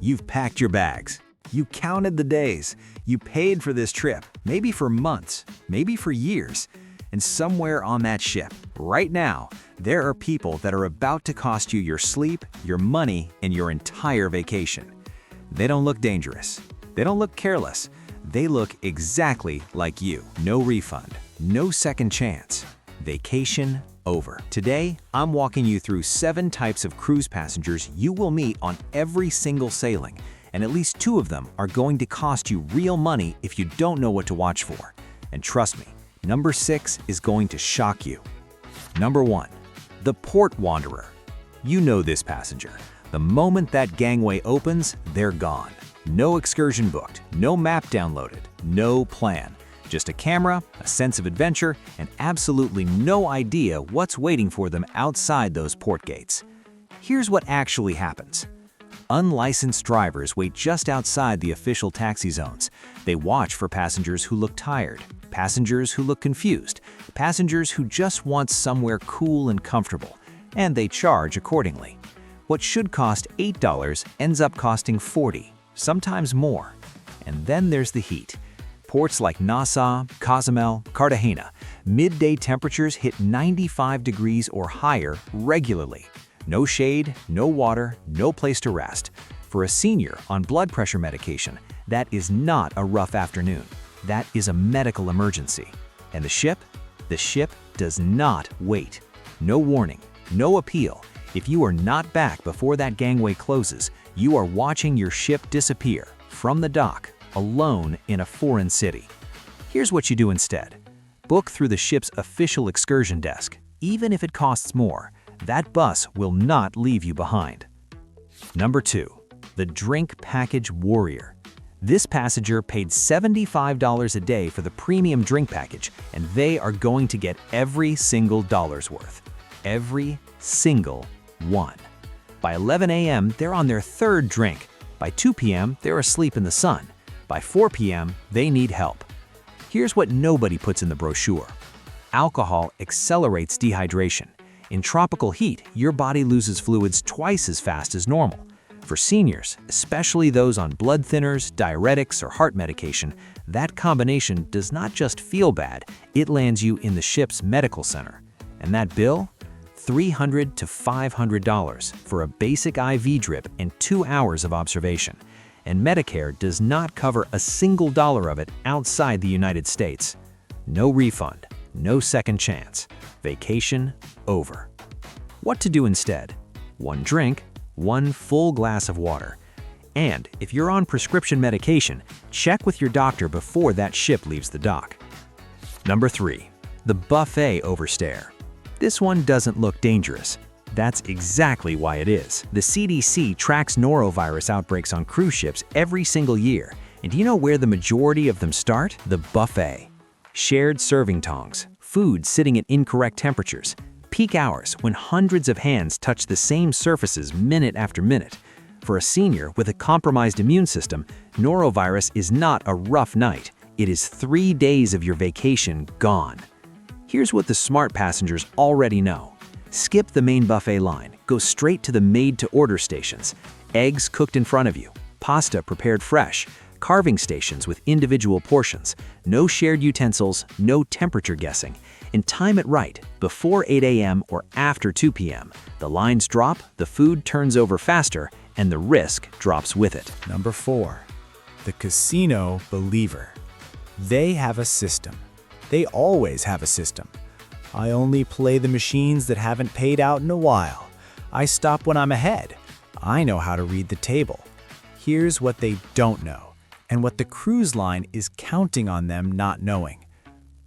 You've packed your bags. You counted the days. You paid for this trip, maybe for months, maybe for years. And somewhere on that ship, right now, there are people that are about to cost you your sleep, your money, and your entire vacation. They don't look dangerous. They don't look careless. They look exactly like you. No refund, no second chance. Vacation over. Today, I'm walking you through 7 types of cruise passengers you will meet on every single sailing, and at least 2 of them are going to cost you real money if you don't know what to watch for. And trust me, number 6 is going to shock you. Number 1, the Port Wanderer. You know this passenger. The moment that gangway opens, they're gone. No excursion booked, no map downloaded, no plan. Just a camera, a sense of adventure, and absolutely no idea what's waiting for them outside those port gates. Here's what actually happens. Unlicensed drivers wait just outside the official taxi zones. They watch for passengers who look tired, passengers who look confused, passengers who just want somewhere cool and comfortable, and they charge accordingly. What should cost $8 ends up costing $40, sometimes more. And then there's the heat. Ports like Nassau, Cozumel, Cartagena, midday temperatures hit 95 degrees or higher regularly. No shade, no water, no place to rest. For a senior on blood pressure medication, that is not a rough afternoon. That is a medical emergency. And the ship? The ship does not wait. No warning, no appeal. If you are not back before that gangway closes, you are watching your ship disappear from the dock, alone in a foreign city. Here's what you do instead. Book through the ship's official excursion desk. Even if it costs more, that bus will not leave you behind. Number 2, the Drink Package Warrior. This passenger paid $75 a day for the premium drink package, and they are going to get every single dollar's worth. Every single one. By 11 a.m., they're on their 3rd drink. By 2 p.m., they're asleep in the sun. By 4 p.m., they need help. Here's what nobody puts in the brochure. Alcohol accelerates dehydration. In tropical heat, your body loses fluids twice as fast as normal. For seniors, especially those on blood thinners, diuretics, or heart medication, that combination does not just feel bad, it lands you in the ship's medical center. And that bill? $300 to $500 for a basic IV drip and 2 hours of observation. And Medicare does not cover a single dollar of it outside the United States. No refund, no second chance. Vacation over. What to do instead? 1 drink, 1 full glass of water. And if you're on prescription medication, check with your doctor before that ship leaves the dock. Number 3, the buffet overstare. This one doesn't look dangerous. That's exactly why it is. The CDC tracks norovirus outbreaks on cruise ships every single year. And do you know where the majority of them start? The buffet. Shared serving tongs, food sitting at incorrect temperatures, peak hours when hundreds of hands touch the same surfaces minute after minute. For a senior with a compromised immune system, norovirus is not a rough night. It is 3 days of your vacation gone. Here's what the smart passengers already know. Skip the main buffet line. Go straight to the made-to-order stations. Eggs cooked in front of you. Pasta prepared fresh. Carving stations with individual portions. No shared utensils, no temperature guessing. And time it right, before 8 a.m. or after 2 p.m. The lines drop, the food turns over faster, and the risk drops with it. Number 4, the Casino Believer. They have a system. They always have a system. I only play the machines that haven't paid out in a while. I stop when I'm ahead. I know how to read the table. Here's what they don't know, and what the cruise line is counting on them not knowing.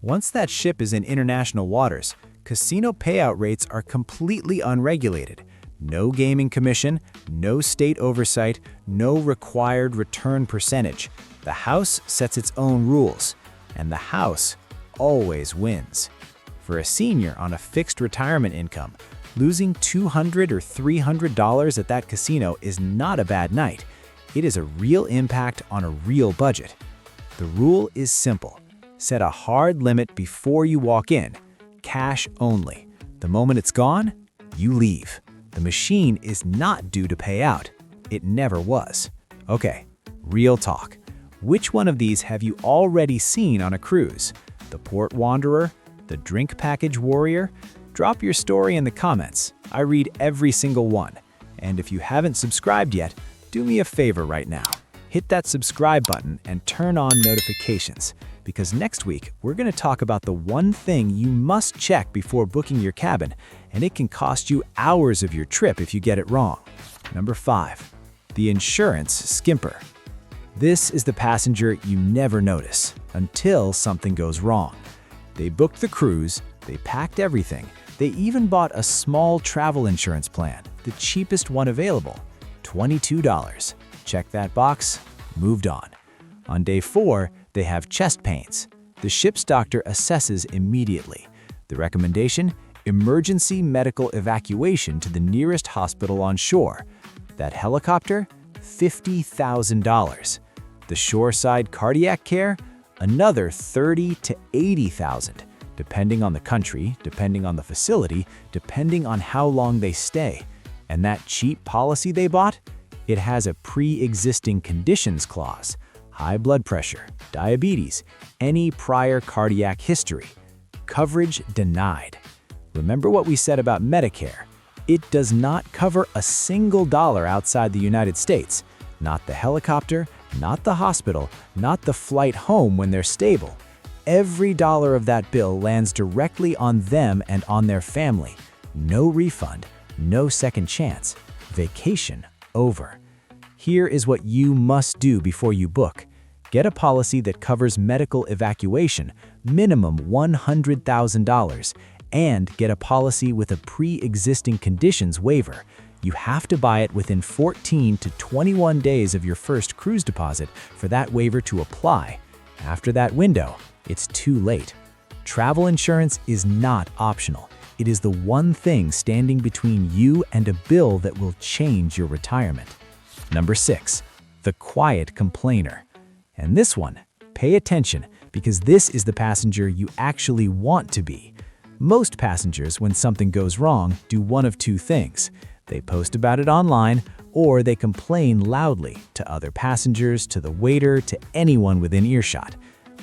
Once that ship is in international waters, casino payout rates are completely unregulated. No gaming commission, no state oversight, no required return percentage. The house sets its own rules, and the house always wins. For a senior on a fixed retirement income, losing $200 or $300 at that casino is not a bad night. It is a real impact on a real budget. The rule is simple. Set a hard limit before you walk in. Cash only. The moment it's gone, you leave. The machine is not due to pay out. It never was. Okay, real talk. Which one of these have you already seen on a cruise? The Port Wanderer? The Drink Package Warrior? Drop your story in the comments. I read every single one. And if you haven't subscribed yet, do me a favor right now. Hit that subscribe button and turn on notifications, because next week we're going to talk about the one thing you must check before booking your cabin, and it can cost you hours of your trip if you get it wrong. Number 5. The Insurance Skimper. This is the passenger you never notice until something goes wrong. They booked the cruise, they packed everything, they even bought a small travel insurance plan, the cheapest one available, $22. Check that box, moved on. On day 4, they have chest pains. The ship's doctor assesses immediately. The recommendation? Emergency medical evacuation to the nearest hospital on shore. That helicopter? $50,000. The shoreside cardiac care? Another $30,000 to $80,000, depending on the country, depending on the facility, depending on how long they stay. And that cheap policy they bought? It has a pre-existing conditions clause. High blood pressure, diabetes, any prior cardiac history. Coverage denied. Remember what we said about Medicare. It does not cover a single dollar outside the United States. Not the helicopter, not the hospital, not the flight home when they're stable. Every dollar of that bill lands directly on them and on their family. No refund, no second chance. Vacation over. Here is what you must do before you book. Get a policy that covers medical evacuation, minimum $100,000, and get a policy with a pre-existing conditions waiver. You have to buy it within 14 to 21 days of your first cruise deposit for that waiver to apply. After that window, it's too late. Travel insurance is not optional. It is the one thing standing between you and a bill that will change your retirement. Number 6, the quiet complainer. And this one, pay attention, because this is the passenger you actually want to be. Most passengers, when something goes wrong, do one of two things. They post about it online, or they complain loudly to other passengers, to the waiter, to anyone within earshot.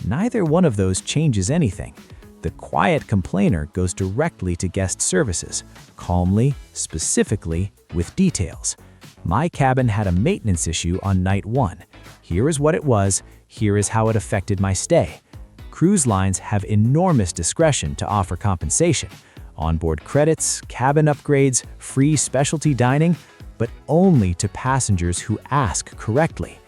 Neither one of those changes anything. The quiet complainer goes directly to guest services, calmly, specifically, with details. My cabin had a maintenance issue on night 1. Here is what it was, here is how it affected my stay. Cruise lines have enormous discretion to offer compensation. Onboard credits, cabin upgrades, free specialty dining, but only to passengers who ask correctly.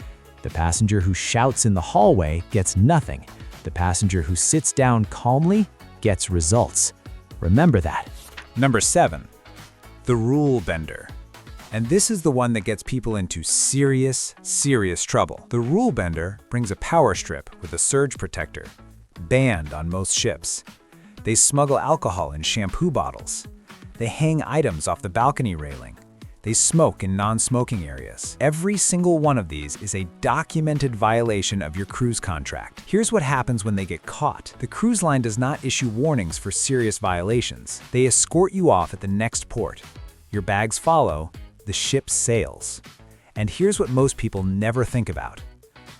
The passenger who shouts in the hallway gets nothing. The passenger who sits down calmly gets results. Remember that. Number 7, the rule bender. And this is the one that gets people into serious trouble. The rule bender brings a power strip with a surge protector, banned on most ships. They smuggle alcohol in shampoo bottles. They hang items off the balcony railing. They smoke in non-smoking areas. Every single one of these is a documented violation of your cruise contract. Here's what happens when they get caught. The cruise line does not issue warnings for serious violations. They escort you off at the next port. Your bags follow, the ship sails. And here's what most people never think about.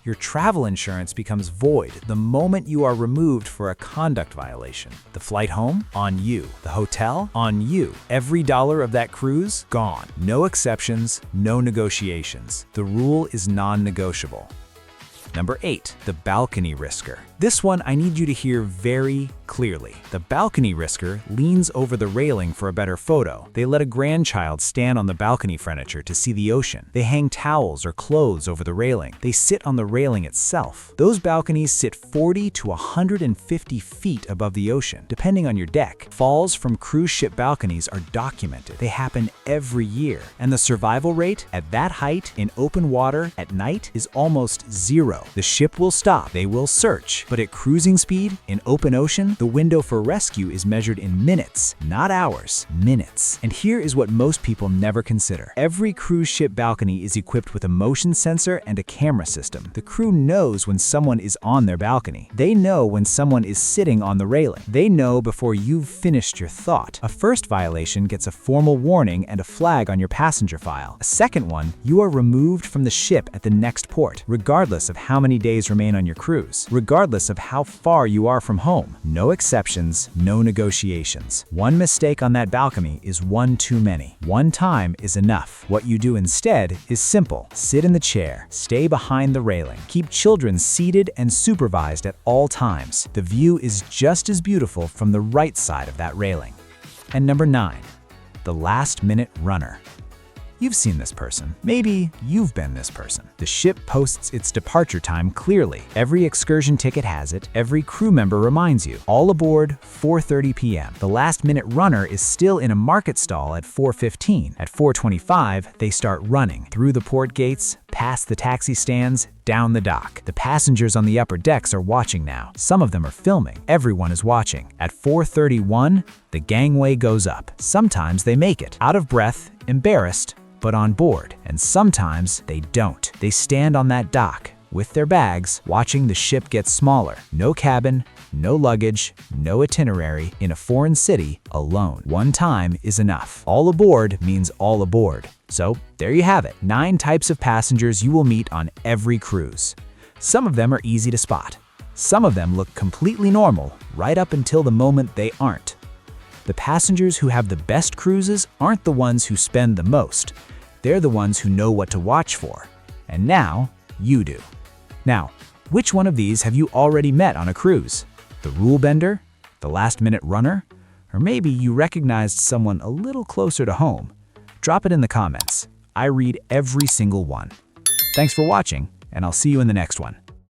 Your travel insurance becomes void the moment you are removed for a conduct violation. The flight home? On you. The hotel? On you. Every dollar of that cruise? Gone. No exceptions, no negotiations. The rule is non-negotiable. Number 8, the Balcony Riskster. This one I need you to hear very clearly. The Balcony Riskster leans over the railing for a better photo. They let a grandchild stand on the balcony furniture to see the ocean. They hang towels or clothes over the railing. They sit on the railing itself. Those balconies sit 40 to 150 feet above the ocean, depending on your deck. Falls from cruise ship balconies are documented. They happen every year. And the survival rate at that height in open water at night is almost zero. The ship will stop. They will search. But at cruising speed, in open ocean, the window for rescue is measured in minutes, not hours, minutes. And here is what most people never consider. Every cruise ship balcony is equipped with a motion sensor and a camera system. The crew knows when someone is on their balcony. They know when someone is sitting on the railing. They know before you've finished your thought. A first violation gets a formal warning and a flag on your passenger file. A second one, you are removed from the ship at the next port, regardless of how many days remain on your cruise, regardless of how far you are from home. No exceptions, no negotiations. One mistake on that balcony is one too many. One time is enough. What you do instead is simple. Sit in the chair, stay behind the railing, keep children seated and supervised at all times. The view is just as beautiful from the right side of that railing. And number 9, the last-minute runner. You've seen this person. Maybe you've been this person. The ship posts its departure time clearly. Every excursion ticket has it. Every crew member reminds you. All aboard, 4:30 p.m. The last-minute runner is still in a market stall at 4:15. At 4:25, they start running through the port gates, past the taxi stands, down the dock. The passengers on the upper decks are watching now. Some of them are filming. Everyone is watching. At 4:31, the gangway goes up. Sometimes they make it, out of breath, embarrassed, but on board. And sometimes they don't. They stand on that dock with their bags, watching the ship get smaller. No cabin, no luggage, no itinerary, in a foreign city, alone. One time is enough. All aboard means all aboard. So there you have it, 9 types of passengers you will meet on every cruise. Some of them are easy to spot. Some of them look completely normal, right up until the moment they aren't. The passengers who have the best cruises aren't the ones who spend the most. They're the ones who know what to watch for. And now, you do. Now, which one of these have you already met on a cruise? The rule bender? The last-minute runner? Or maybe you recognized someone a little closer to home? Drop it in the comments. I read every single one. Thanks for watching, and I'll see you in the next one.